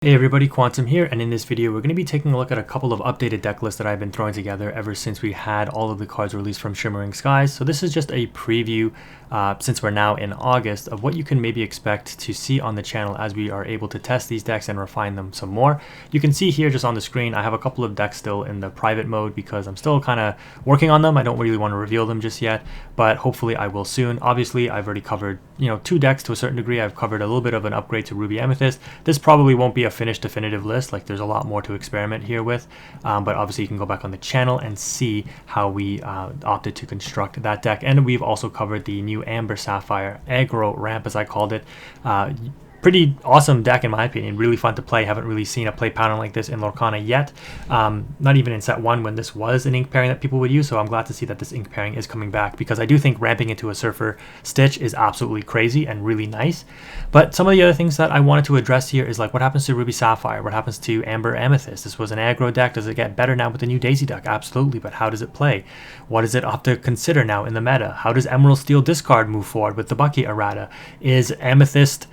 Hey everybody, Quantum here, and in this video we're going to be taking a look at a couple of updated deck lists that I've been throwing together ever since we had all of the cards released from Shimmering Skies. So this is just a preview, since we're now in August, of what you can maybe expect to see on the channel as we are able to test these decks and refine them some more. You can see here just on the screen I have a couple of decks still in the private mode because I'm still kind of working on them. I don't really want to reveal them just yet, but hopefully I will soon. Obviously I've already covered, two decks to a certain degree. I've covered a little bit of an upgrade to Ruby Amethyst. This probably won't be a finished definitive list, like there's a lot more to experiment here with, but obviously you can go back on the channel and see how we opted to construct that deck. And we've also covered the new Amber Sapphire aggro ramp, as I called it. Pretty awesome deck in my opinion, really fun to play. Haven't really seen a play pattern like this in Lorcana yet, not even in set 1 when this was an ink pairing that people would use, so I'm glad to see that this ink pairing is coming back because I do think ramping into a Surfer Stitch is absolutely crazy and really nice. But some of the other things that I wanted to address here is like what happens to Ruby Sapphire, what happens to Amber Amethyst. This was an aggro deck, does it get better now with the new Daisy deck? Absolutely, but how does it play? What does it have to consider now in the meta? How does Emerald Steel Discard move forward with the Bucky errata? Is Amethyst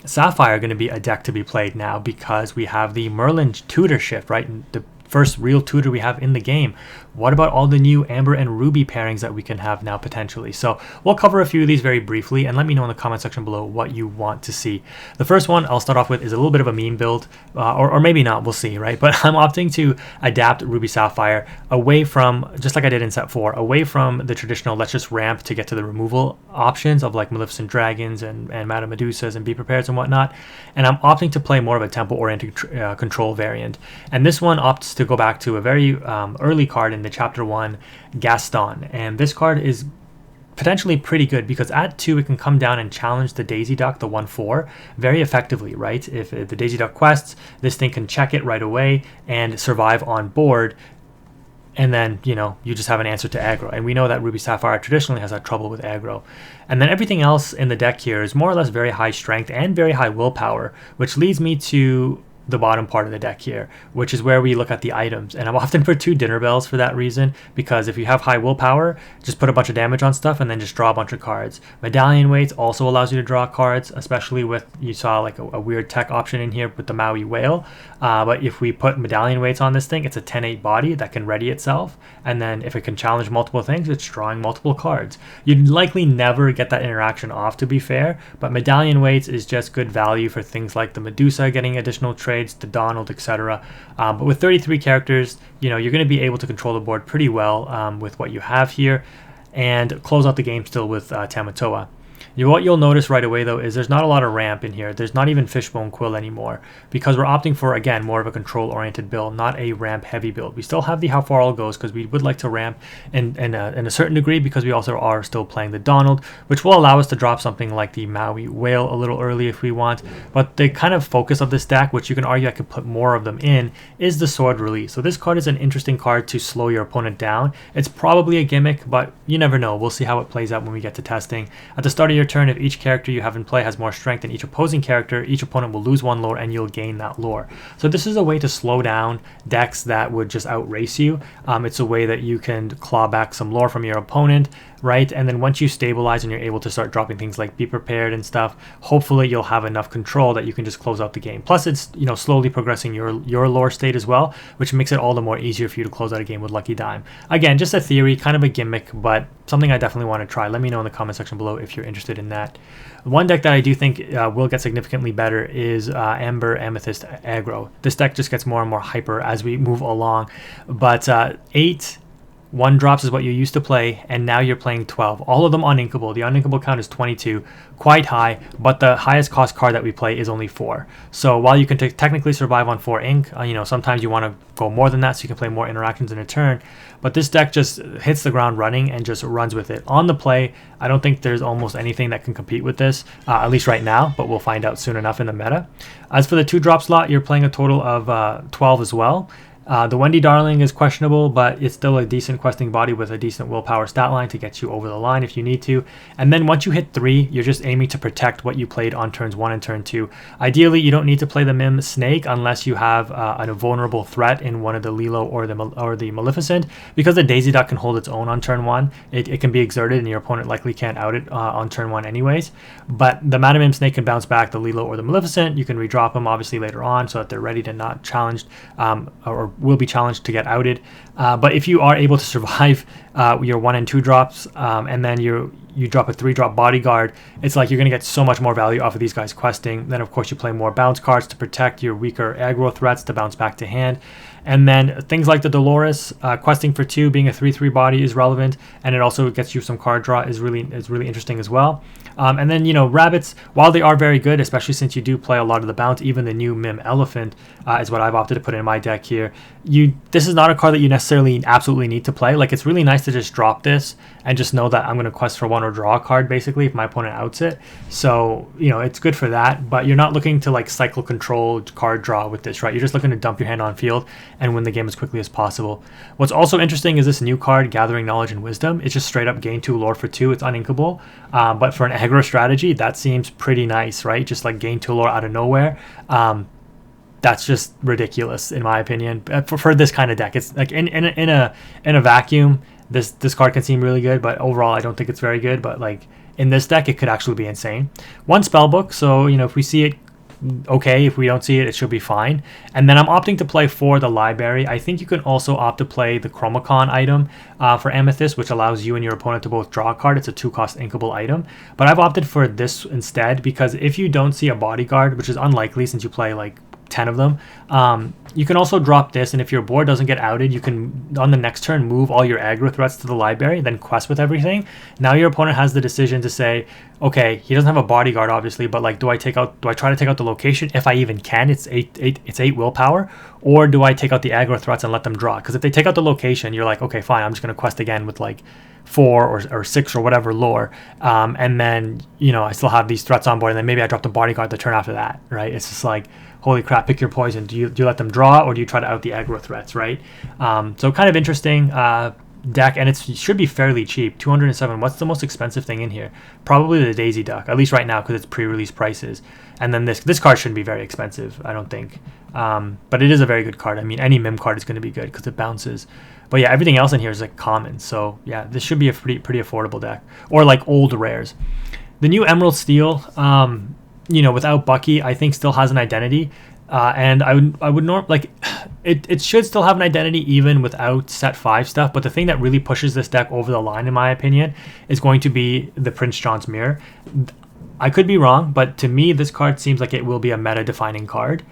Sapphire going to be a deck to be played now because we have the Merlin tutor shift, right? The first real tutor we have in the game. What about all the new Amber and Ruby pairings that we can have now potentially? So we'll cover a few of these very briefly and let me know in the comment section below what you want to see. The first one I'll start off with is a little bit of a meme build, or maybe not, we'll see, right? But I'm opting to adapt Ruby Sapphire away from, just like I did in set 4, away from the traditional let's just ramp to get to the removal options of like Maleficent Dragons and Madame Medusas and Be Prepared and whatnot. And I'm opting to play more of a tempo-oriented control variant. And this one opts to go back to a very early card in the Chapter 1, Gaston. And this card is potentially pretty good because at 2 it can come down and challenge the Daisy Duck, the 1/4, very effectively, right? If the Daisy Duck quests, this thing can check it right away and survive on board. And then, you just have an answer to aggro. And we know that Ruby Sapphire traditionally has had trouble with aggro. And then everything else in the deck here is more or less very high strength and very high willpower, which leads me to the bottom part of the deck here, which is where we look at the items. And I'm often for 2 dinner bells for that reason, because if you have high willpower, just put a bunch of damage on stuff and then just draw a bunch of cards. Medallion weights also allows you to draw cards, especially with, you saw like a weird tech option in here with the Maui whale. But if we put medallion weights on this thing, it's a 10-8 body that can ready itself. And then if it can challenge multiple things, it's drawing multiple cards. You'd likely never get that interaction off, to be fair, but medallion weights is just good value for things like the Medusa getting additional trades, the Donald, etc. But with 33 characters, you're going to be able to control the board pretty well with what you have here and close out the game still with Tamatoa. What you'll notice right away though is there's not a lot of ramp in here. There's not even Fishbone Quill anymore because we're opting for, again, more of a control oriented build, not a ramp heavy build. We still have the How Far All Goes because we would like to ramp in a certain degree because we also are still playing the Donald, which will allow us to drop something like the Maui Whale a little early if we want. But the kind of focus of this deck, which you can argue I could put more of them in, is the Sword Release. So this card is an interesting card to slow your opponent down. It's probably a gimmick, but you never know. We'll see how it plays out when we get to testing. At the start of your turn, if each character you have in play has more strength than each opposing character, each opponent will lose 1 lore and you'll gain that lore. So this is a way to slow down decks that would just outrace you. It's a way that you can claw back some lore from your opponent, right? And then once you stabilize and you're able to start dropping things like Be Prepared and stuff, hopefully you'll have enough control that you can just close out the game. Plus it's slowly progressing your lore state as well, which makes it all the more easier for you to close out a game with Lucky Dime. Again, just a theory, kind of a gimmick, but something I definitely want to try. Let me know in the comment section below if you're interested in that. One deck that I do think will get significantly better is Amber Amethyst aggro. This deck just gets more and more hyper as we move along, but 8 1-drops is what you used to play, and now you're playing 12. All of them uninkable. The uninkable count is 22, quite high, but the highest cost card that we play is only 4. So while you can technically survive on 4 ink, sometimes you want to go more than that so you can play more interactions in a turn. But this deck just hits the ground running and just runs with it. On the play, I don't think there's almost anything that can compete with this, at least right now, but we'll find out soon enough in the meta. As for the 2-drop slot, you're playing a total of 12 as well. The Wendy Darling is questionable, but it's still a decent questing body with a decent willpower stat line to get you over the line if you need to. And then once you hit 3, you're just aiming to protect what you played on turns 1 and turn 2. Ideally, you don't need to play the Mim Snake unless you have a vulnerable threat in one of the Lilo or the Maleficent, because the Daisy Duck can hold its own on turn 1. It can be exerted, and your opponent likely can't out it on turn 1 anyways. But the Madam Mim Snake can bounce back the Lilo or the Maleficent. You can redrop them obviously later on so that they're ready to not challenged or will be challenged to get outed. But if you are able to survive your 1 and 2 drops, and then you drop a 3-drop Bodyguard, it's like you're going to get so much more value off of these guys questing. Then of course you play more bounce cards to protect your weaker aggro threats to bounce back to hand. And then things like the Dolores, questing for 2, being a 3/3 body is relevant, and it also gets you some card draw is really interesting as well. And then, rabbits, while they are very good, especially since you do play a lot of the bounce, even the new Mim Elephant is what I've opted to put in my deck here. This is not a card that you necessarily absolutely need to play. Like, it's really nice to just drop this and just know that I'm going to quest for 1 or draw a card, basically, if my opponent outs it. So, it's good for that, but you're not looking to, like, cycle control card draw with this, right? You're just looking to dump your hand on field and win the game as quickly as possible. What's also interesting is this new card, Gathering Knowledge and Wisdom. It's just straight up gain 2 lore for 2. It's uninkable, but for an aggro strategy, that seems pretty nice, right? Just like gain 2 lore out of nowhere. That's just ridiculous in my opinion for this kind of deck. It's like in a vacuum, this card can seem really good, but overall I don't think it's very good. But like in this deck, it could actually be insane. 1 spellbook, so if we see it, okay. If we don't see it, it should be fine. And then I'm opting to play for the library. I think you can also opt to play the Chromacon item for Amethyst, which allows you and your opponent to both draw a card. It's a 2-cost inkable item, but I've opted for this instead because if you don't see a bodyguard, which is unlikely since you play like 10 of them, you can also drop this, and if your board doesn't get outed, you can on the next turn move all your aggro threats to the library, then quest with everything. Now your opponent has the decision to say, okay, he doesn't have a bodyguard obviously, but like do I try to take out the location if I even can? It's 8 willpower, or do I take out the aggro threats and let them draw? Because if they take out the location, you're like, okay, fine, I'm just going to quest again with like 4 or 6 or whatever lore, and then I still have these threats on board, and then maybe I drop the bodyguard the turn after that, right? It's just like, holy crap, pick your poison. Do you let them draw, or do you try to out the aggro threats, right? So kind of interesting deck, and it should be fairly cheap. 207. What's the most expensive thing in here? Probably the Daisy Duck, at least right now because it's pre-release prices. And then this card shouldn't be very expensive, I don't think. But it is a very good card. I mean, any Mim card is going to be good because it bounces. But yeah, everything else in here is like common. So yeah, this should be a pretty affordable deck, or like old rares. The new Emerald Steel, without Bucky, I think still has an identity, and I would like it should still have an identity even without set 5 stuff. But the thing that really pushes this deck over the line, in my opinion, is going to be the Prince John's Mirror. I could be wrong, but to me, this card seems like it will be a meta-defining card.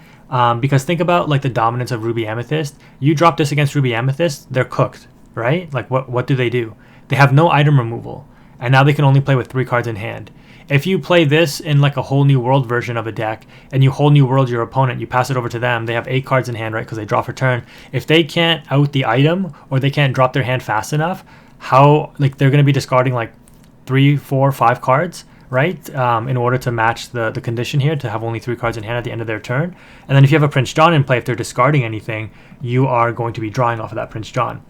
Because think about like the dominance of Ruby Amethyst. You drop this against Ruby Amethyst, they're cooked, right? Like what do? They have no item removal, and now they can only play with 3 cards in hand. If you play this in like a whole new world version of a deck, and you whole new world your opponent, you pass it over to them, they have 8 cards in hand, right? Because they draw for turn. If they can't out the item, or they can't drop their hand fast enough, they're going to be discarding like 3, 4, 5 cards, right? In order to match the condition here, to have only 3 cards in hand at the end of their turn. And then if you have a Prince John in play, if they're discarding anything, you are going to be drawing off of that Prince John.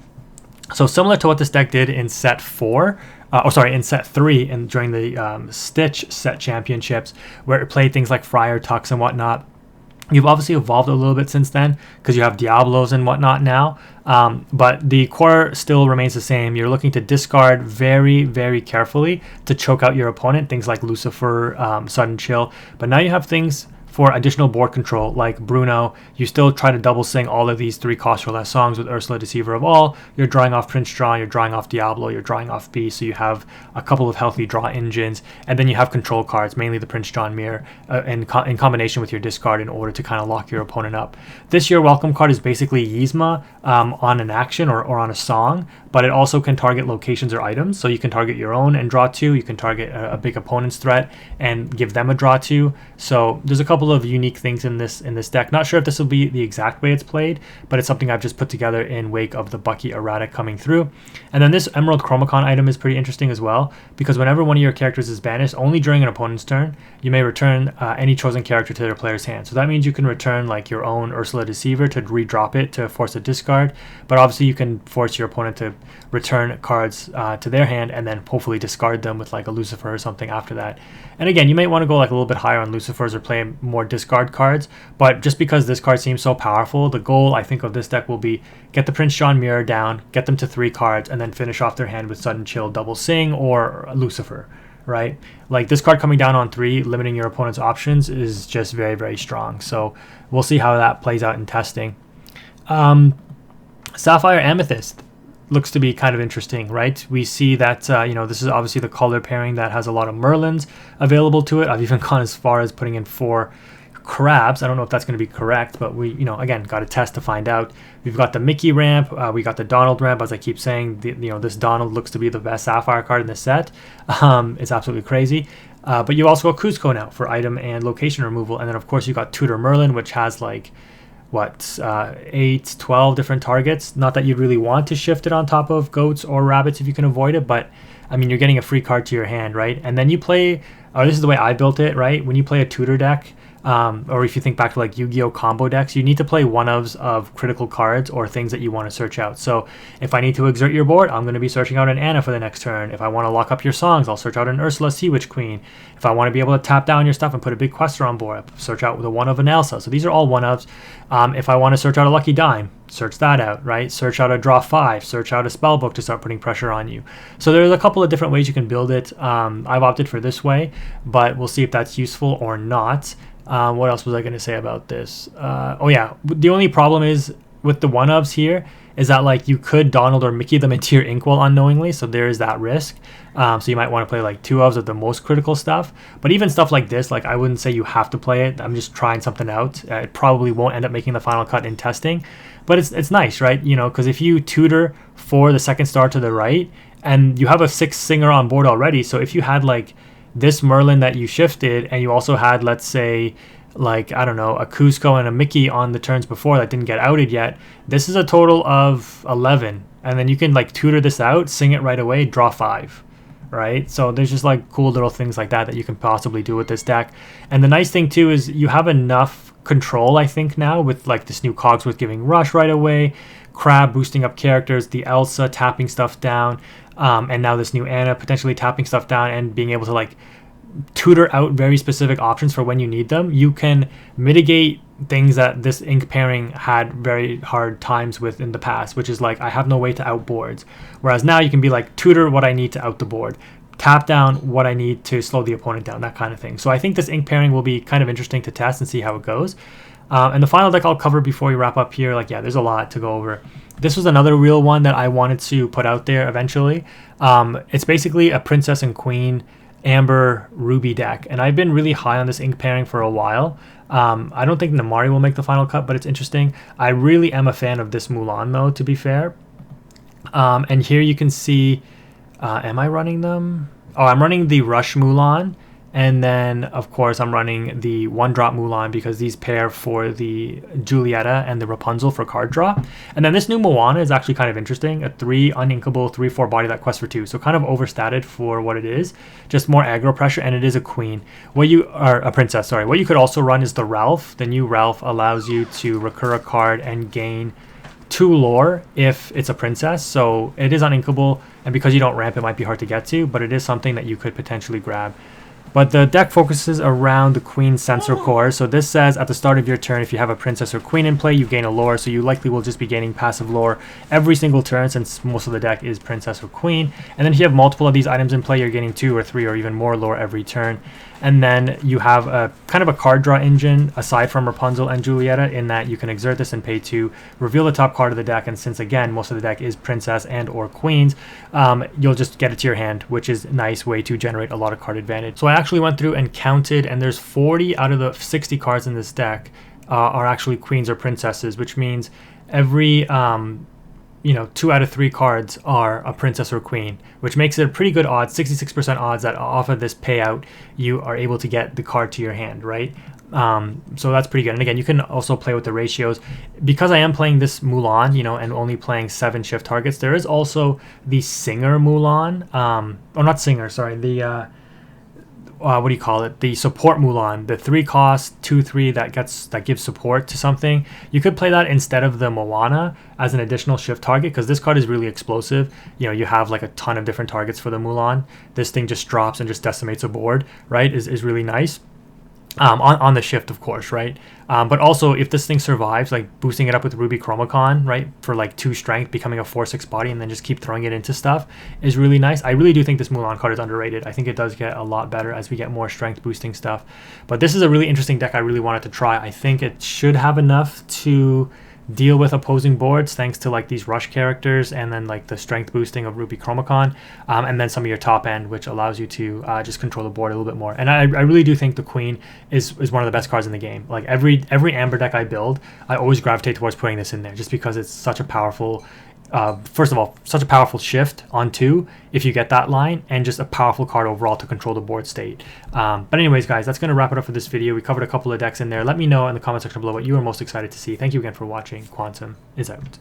So similar to what this deck did in set 4, in set 3, and during the Stitch set championships, where it played things like Friar Tucks and whatnot. You've obviously evolved a little bit since then because you have Diablos and whatnot now, but the core still remains the same. You're looking to discard very, very carefully to choke out your opponent, things like Lucifer, Sudden Chill, but now you have things for additional board control, like Bruno. You still try to double sing all of these 3 cost or less songs with Ursula, Deceiver of All. You're drawing off Prince John, you're drawing off Diablo, you're drawing off Beast, so you have a couple of healthy draw engines, and then you have control cards, mainly the Prince John Mirror, in combination with your discard in order to kind of lock your opponent up. This year welcome card is basically Yzma on an action or on a song, but it also can target locations or items. So you can target your own and draw 2. You can target a big opponent's threat and give them a draw 2. So there's a couple of unique things in this deck. Not sure if this will be the exact way it's played, but it's something I've just put together in wake of the Bucky errata coming through. And then this Emerald Chromacon item is pretty interesting as well, because whenever one of your characters is banished, only during an opponent's turn, you may return any chosen character to their player's hand. So that means you can return like your own Ursula Deceiver to redrop it to force a discard, but obviously you can force your opponent to return cards to their hand and then hopefully discard them with like a Lucifer or something after that. And again, you might want to go like a little bit higher on Lucifers or play more discard cards, but just because this card seems so powerful, the goal I think of this deck will be get the Prince John Mirror down, get them to 3 cards, and then finish off their hand with Sudden Chill, Double Sing, or Lucifer, right? Like this card coming down on 3, limiting your opponent's options, is just very, very strong. So we'll see how that plays out in testing. Sapphire Amethyst looks to be kind of interesting, right? We see that, you know, this is obviously the color pairing that has a lot of Merlins available to it. I've even gone as far as putting in 4 crabs. I don't know if that's going to be correct, but we, you know, again, got to test to find out. We've got the Mickey ramp, we got the Donald ramp. As I keep saying, you know, this Donald looks to be the best Sapphire card in the set. It's absolutely crazy. But you also got Cusco now for item and location removal, and then of course you got Tutor Merlin, which has like what 8, 12 different targets. Not that you'd really want to shift it on top of goats or rabbits if you can avoid it, but I mean, you're getting a free card to your hand, right? And then you play, or this is the way I built it, right? When you play a tutor deck, or if you think back to like Yu-Gi-Oh combo decks, you need to play one-ofs of critical cards or things that you want to search out. So if I need to exert your board, I'm going to be searching out an Anna for the next turn. If I want to lock up your songs, I'll search out an Ursula Sea Witch Queen. If I want to be able to tap down your stuff and put a big quester on board, I'll search out the one of an Elsa. So these are all one-ofs. If I want to search out a Lucky Dime, search that out, right? Search out a draw 5, search out a spell book to start putting pressure on you. So there's a couple of different ways you can build it. I've opted for this way, but we'll see if that's useful or not. What else was I going to say about this? Oh yeah, the only problem is with the one-ofs here is that like you could Donald or Mickey them into your Inkwell unknowingly, so there is that risk. So you might want to play like 2-ofs of the most critical stuff. But even stuff like this, like I wouldn't say you have to play it. I'm just trying something out. It probably won't end up making the final cut in testing, but it's nice, right? You know, because if you tutor for the second star to the right, and you have a 6th singer on board already, so if you had like this Merlin that you shifted, and you also had, let's say, like, I don't know, a Cusco and a Mickey on the turns before that didn't get outed yet, this is a total of 11. And then you can like tutor this out, sing it right away, draw 5, right? So there's just like cool little things like that you can possibly do with this deck. And the nice thing too is you have enough control, I think, now with like this new Cogsworth giving Rush right away, Crab boosting up characters, the Elsa tapping stuff down, and now this new Anna potentially tapping stuff down and being able to like tutor out very specific options for when you need them. You can mitigate things that this ink pairing had very hard times with in the past, which is like I have no way to out boards, whereas now you can be like tutor what I need to out the board, tap down what I need to slow the opponent down, that kind of thing. So I think this ink pairing will be kind of interesting to test and see how it goes. And the final deck I'll cover before we wrap up here, like, yeah, there's a lot to go over. This was another real one that I wanted to put out there eventually. It's basically a Princess and Queen Amber Ruby deck, and I've been really high on this ink pairing for a while. I don't think Namari will make the final cut, but it's interesting. I really am a fan of this Mulan though, to be fair. And here you can see, am I running them? Oh, I'm running the Rush Mulan. And then, of course, I'm running the 1-drop Mulan because these pair for the Julieta and the Rapunzel for card draw. And then this new Moana is actually kind of interesting. A 3 uninkable 3/4 body that quests for 2. So kind of overstated for what it is. Just more aggro pressure, and it is a queen. A princess, sorry. What you could also run is the Ralph. The new Ralph allows you to recur a card and gain 2 lore if it's a princess. So it is uninkable, and because you don't ramp, it might be hard to get to, but it is something that you could potentially grab. But the deck focuses around the Queen Sensor Core. So this says at the start of your turn, if you have a Princess or Queen in play, you gain a lore. So you likely will just be gaining passive lore every single turn since most of the deck is Princess or Queen. And then if you have multiple of these items in play, you're getting 2 or 3 or even more lore every turn. And then you have a kind of a card draw engine aside from Rapunzel and Julieta, in that you can exert this and pay 2, reveal the top card of the deck, and since again most of the deck is Princess and or Queens, you'll just get it to your hand, which is a nice way to generate a lot of card advantage. So I actually went through and counted, and there's 40 out of the 60 cards in this deck are actually Queens or Princesses, which means every you know, 2 out of 3 cards are a princess or queen, which makes it a pretty good odds, 66% odds that off of this payout you are able to get the card to your hand, right? So that's pretty good. And again, you can also play with the ratios. Because I am playing this Mulan, you know, and only playing 7 shift targets, there is also the Singer Mulan, or not Singer, sorry, the what do you call it? The support Mulan, the 3 cost 2/3 that gives support to something. You could play that instead of the Moana as an additional shift target, because this card is really explosive. You know, you have like a ton of different targets for the Mulan. This thing just drops and just decimates a board, right? Is really nice. On the shift, of course, right? But also, if this thing survives, like boosting it up with Ruby Chromacon, right, for like 2 strength, becoming a 4/6 body, and then just keep throwing it into stuff is really nice. I really do think this Mulan card is underrated. I think it does get a lot better as we get more strength boosting stuff. But this is a really interesting deck I really wanted to try. I think it should have enough to deal with opposing boards thanks to like these rush characters, and then like the strength boosting of Ruby Chromacon, and then some of your top end, which allows you to just control the board a little bit more. And I really do think the Queen is one of the best cards in the game. Like every Amber deck I build, I always gravitate towards putting this in there, just because it's such a powerful, first of all, such a powerful shift on 2 if you get that line, and just a powerful card overall to control the board state. But anyways, guys, that's going to wrap it up for this video. We covered a couple of decks in there. Let me know in the comment section below what you are most excited to see. Thank you again for watching. Quantum is out.